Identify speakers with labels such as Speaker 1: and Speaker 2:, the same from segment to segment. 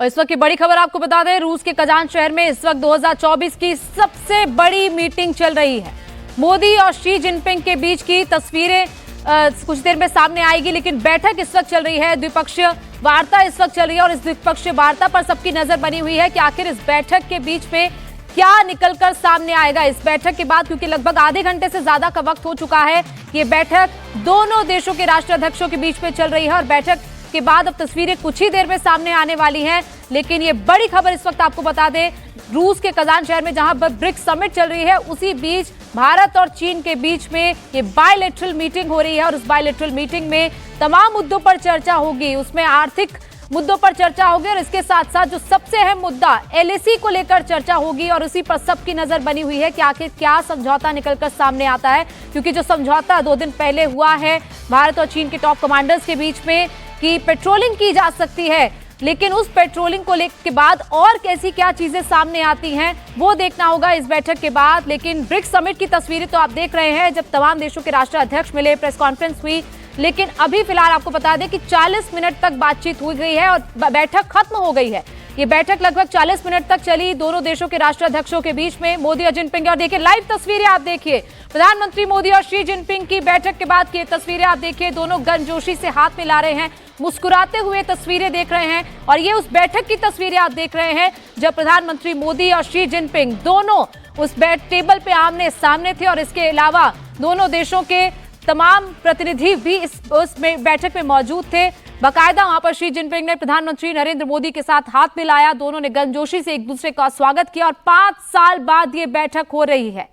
Speaker 1: और इस वक्त की बड़ी खबर आपको बता दें, रूस के कजान शहर में इस वक्त 2024 की सबसे बड़ी मीटिंग चल रही है। मोदी और शी जिनपिंग के बीच की तस्वीरें कुछ देर में सामने आएगी, लेकिन बैठक इस वक्त चल रही है, द्विपक्षीय वार्ता इस वक्त चल रही है और इस द्विपक्षीय वार्ता पर सबकी नजर बनी हुई है कि आखिर इस बैठक के बीच में क्या निकलकर सामने आएगा इस बैठक के बाद, क्योंकि लगभग आधे घंटे से ज्यादा का वक्त हो चुका है। ये बैठक दोनों देशों के राष्ट्राध्यक्षों के बीच में चल रही है और बैठक के बाद अब तस्वीरें कुछ ही देर में सामने आने वाली हैं। लेकिन ये बड़ी खबर इस वक्त आपको बता दें, रूस के कजान शहर में जहां पर ब्रिक्स समिट चल रही है, उसी बीच भारत और चीन के बीच में ये बायलैटरल मीटिंग हो रही है और उस बायलैटरल मीटिंग में तमाम मुद्दों पर चर्चा होगी। उसमें आर्थिक मुद्दों पर चर्चा होगी और इसके साथ साथ जो सबसे अहम मुद्दा एलएसी को लेकर चर्चा होगी और उसी पर सबकी नजर बनी हुई है कि आखिर क्या समझौता निकलकर सामने आता है, क्योंकि जो समझौता 2 दिन पहले हुआ है भारत और चीन के टॉप कमांडर्स के बीच में कि पेट्रोलिंग की जा सकती है, लेकिन उस पेट्रोलिंग को लेकर के बाद और कैसी क्या चीजें सामने आती हैं वो देखना होगा इस बैठक के बाद। लेकिन ब्रिक्स समिट की तस्वीरें तो आप देख रहे हैं, जब तमाम देशों के राष्ट्राध्यक्ष मिले, प्रेस कॉन्फ्रेंस हुई, लेकिन अभी फिलहाल आपको बता दें कि 40 मिनट तक बातचीत हुई गई है और बैठक खत्म हो गई है। ये बैठक लगभग 40 मिनट तक चली दोनों देशों के राष्ट्राध्यक्षों के बीच में, मोदी और जिनपिंग। और देखिए लाइव तस्वीरें आप देखिए, प्रधानमंत्री मोदी और शी जिनपिंग की बैठक के बाद की तस्वीरें आप देखिए, दोनों गर्मजोशी से हाथ मिला रहे हैं, मुस्कुराते हुए तस्वीरें देख रहे हैं। और ये उस बैठक की तस्वीरें आप देख रहे हैं जब प्रधानमंत्री मोदी और शी जिनपिंग दोनों उस टेबल पे आमने सामने थे और इसके अलावा दोनों देशों के तमाम प्रतिनिधि भी उस बैठक में मौजूद थे। बाकायदा वहां पर शी जिनपिंग ने प्रधानमंत्री नरेंद्र मोदी के साथ हाथ मिलाया, दोनों ने गर्मजोशी से एक दूसरे का स्वागत किया और 5 साल बाद ये बैठक हो रही है।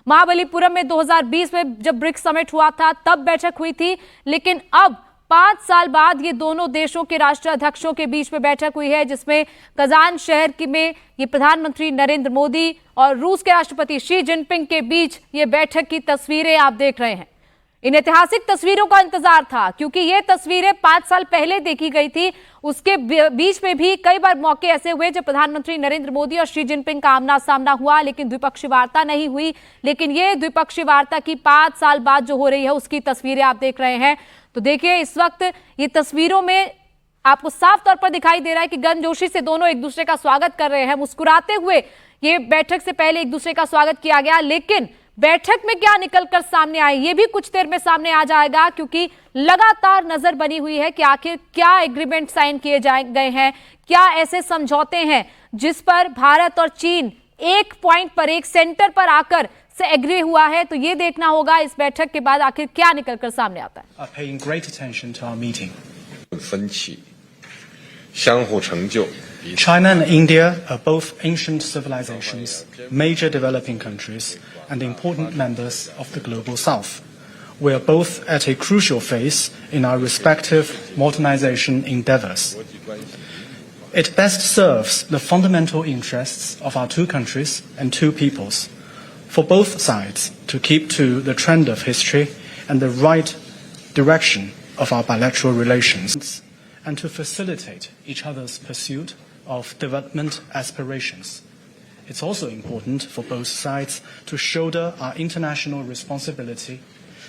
Speaker 1: महाबलीपुरम में 2020 में जब ब्रिक्स समिट हुआ था तब बैठक हुई थी, लेकिन अब 5 साल बाद ये दोनों देशों के राष्ट्राध्यक्षों के बीच में बैठक हुई है, जिसमें कजान शहर में ये प्रधानमंत्री नरेंद्र मोदी और रूस के राष्ट्रपति शी जिनपिंग के बीच ये बैठक की तस्वीरें आप देख रहे हैं। इन ऐतिहासिक तस्वीरों का इंतजार था, क्योंकि ये तस्वीरें 5 साल पहले देखी गई थी। उसके बीच में भी कई बार मौके ऐसे हुए जब प्रधानमंत्री नरेंद्र मोदी और शी जिनपिंग का आमना सामना हुआ, लेकिन द्विपक्षीय वार्ता नहीं हुई। लेकिन ये द्विपक्षीय वार्ता की 5 साल बाद जो हो रही है उसकी तस्वीरें आप देख रहे हैं। तो देखिए इस वक्त ये तस्वीरों में आपको साफ तौर पर दिखाई दे रहा है कि गर्मजोशी से दोनों एक दूसरे का स्वागत कर रहे हैं, मुस्कुराते हुए। ये बैठक से पहले एक दूसरे का स्वागत किया गया, लेकिन बैठक में क्या निकलकर सामने आए ये भी कुछ देर में सामने आ जाएगा, क्योंकि लगातार नजर बनी हुई है कि आखिर क्या एग्रीमेंट साइन किए गए हैं, क्या ऐसे समझौते हैं जिस पर भारत और चीन एक पॉइंट पर, एक सेंटर पर आकर से एग्री हुआ है। तो ये देखना होगा इस बैठक के बाद आखिर क्या निकलकर सामने आता है।
Speaker 2: China and India are both ancient civilizations, major developing countries, and important members of the global South. We are both at a crucial phase in our respective modernization endeavors. It best serves the fundamental interests of our two countries and two peoples, for both sides to keep to the trend of history and the right direction of our bilateral relations, and to facilitate each other's pursuit of development aspirations. It's also important for both sides to shoulder our international responsibility,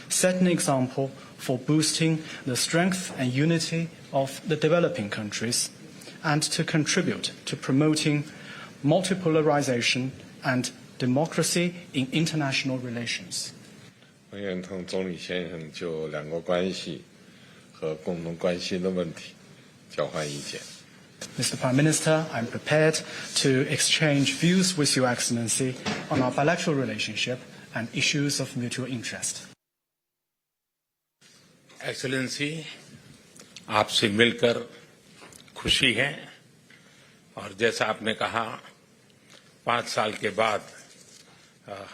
Speaker 2: set an example for boosting the strength and unity of the developing countries, and to contribute to promoting multipolarization and democracy in international relations.
Speaker 3: 我愿同总理先生就两国关系和共同关心的问题交换意见。
Speaker 2: Mr. Prime Minister, I'm prepared to exchange views with Your Excellency on our bilateral relationship and issues of mutual interest.
Speaker 4: Excellency, आपसे मिलकर खुशी है और जैसा आपने कहा 5 साल के बाद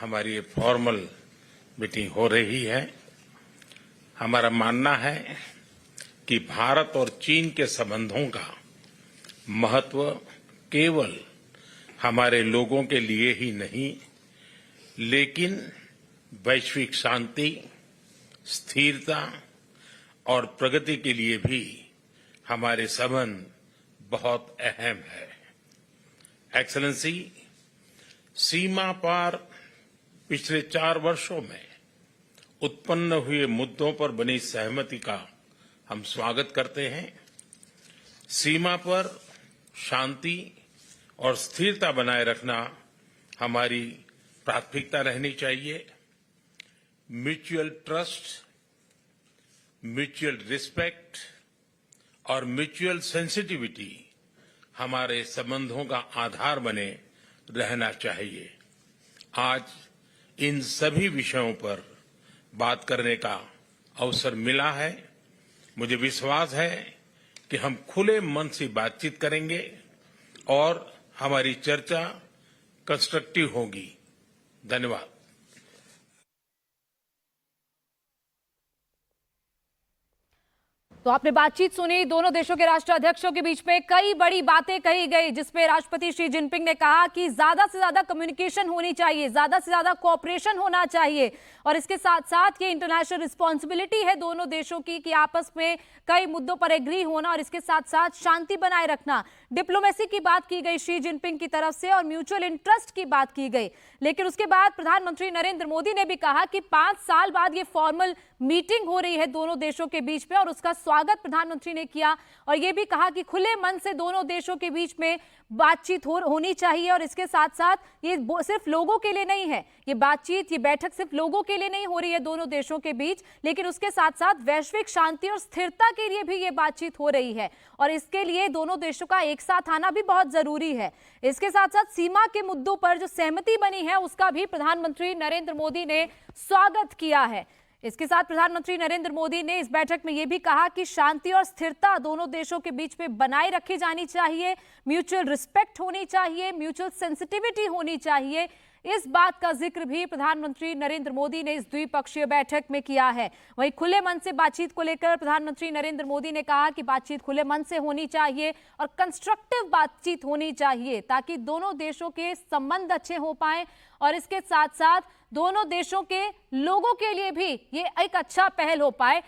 Speaker 4: हमारी फॉर्मल मीटिंग हो रही है। हमारा मानना है कि भारत और चीन के संबंधों का महत्व केवल हमारे लोगों के लिए ही नहीं, लेकिन वैश्विक शांति, स्थिरता और प्रगति के लिए भी हमारे संबंध बहुत अहम है। एक्सेलेंसी, सीमा पार पिछले 4 वर्षों में उत्पन्न हुए मुद्दों पर बनी सहमति का हम स्वागत करते हैं। सीमा पर शांति और स्थिरता बनाए रखना हमारी प्राथमिकता रहनी चाहिए। म्यूचुअल ट्रस्ट, म्यूचुअल रिस्पेक्ट और म्यूचुअल सेंसिटिविटी हमारे संबंधों का आधार बने रहना चाहिए। आज इन सभी विषयों पर बात करने का अवसर मिला है। मुझे विश्वास है कि हम खुले मन से बातचीत करेंगे और हमारी चर्चा कंस्ट्रक्टिव होगी। धन्यवाद।
Speaker 1: तो आपने बातचीत सुनी। दोनों देशों के राष्ट्राध्यक्षों के बीच में कई बड़ी बातें कही गई, जिसमें राष्ट्रपति शी जिनपिंग ने कहा कि ज्यादा से ज्यादा कम्युनिकेशन होनी चाहिए, ज्यादा से ज्यादा कोऑपरेशन होना चाहिए और इसके साथ साथ ये इंटरनेशनल रिस्पॉन्सिबिलिटी है दोनों देशों की कि आपस में कई मुद्दों पर एग्री होना और इसके साथ साथ शांति बनाए रखना। डिप्लोमेसी की बात की गई शी जिनपिंग की तरफ से और म्यूचुअल इंटरेस्ट की बात की गई। लेकिन उसके बाद प्रधानमंत्री नरेंद्र मोदी ने भी कहा कि 5 साल बाद ये फॉर्मल मीटिंग हो रही है दोनों देशों के बीच में और उसका स्वागत प्रधानमंत्री ने किया और यह भी कहा कि खुले मन से दोनों देशों के बीच में बातचीत होनी चाहिए और इसके साथ साथ ये सिर्फ लोगों के लिए नहीं है, ये बातचीत, ये बैठक सिर्फ लोगों के लिए नहीं हो रही है दोनों देशों के बीच, लेकिन उसके साथ साथ वैश्विक शांति और स्थिरता के लिए भी ये बातचीत हो रही है और इसके लिए दोनों देशों का एक साथ आना भी बहुत जरूरी है। इसके साथ साथ सीमा के मुद्दों पर जो सहमति बनी है उसका भी प्रधानमंत्री नरेंद्र मोदी ने स्वागत किया है। इसके साथ प्रधानमंत्री नरेंद्र मोदी ने इस बैठक में यह भी कहा कि शांति और स्थिरता दोनों देशों के बीच में बनाए रखी जानी चाहिए, म्यूचुअल रिस्पेक्ट होनी चाहिए, म्यूचुअल सेंसिटिविटी होनी चाहिए। इस बात का जिक्र भी प्रधानमंत्री नरेंद्र मोदी ने इस द्विपक्षीय बैठक में किया है। वहीं खुले मन से बातचीत को लेकर प्रधानमंत्री नरेंद्र मोदी ने कहा कि बातचीत खुले मन से होनी चाहिए और कंस्ट्रक्टिव बातचीत होनी चाहिए ताकि दोनों देशों के संबंध अच्छे हो पाए और इसके साथ साथ दोनों देशों के लोगों के लिए भी ये एक अच्छा पहल हो पाए।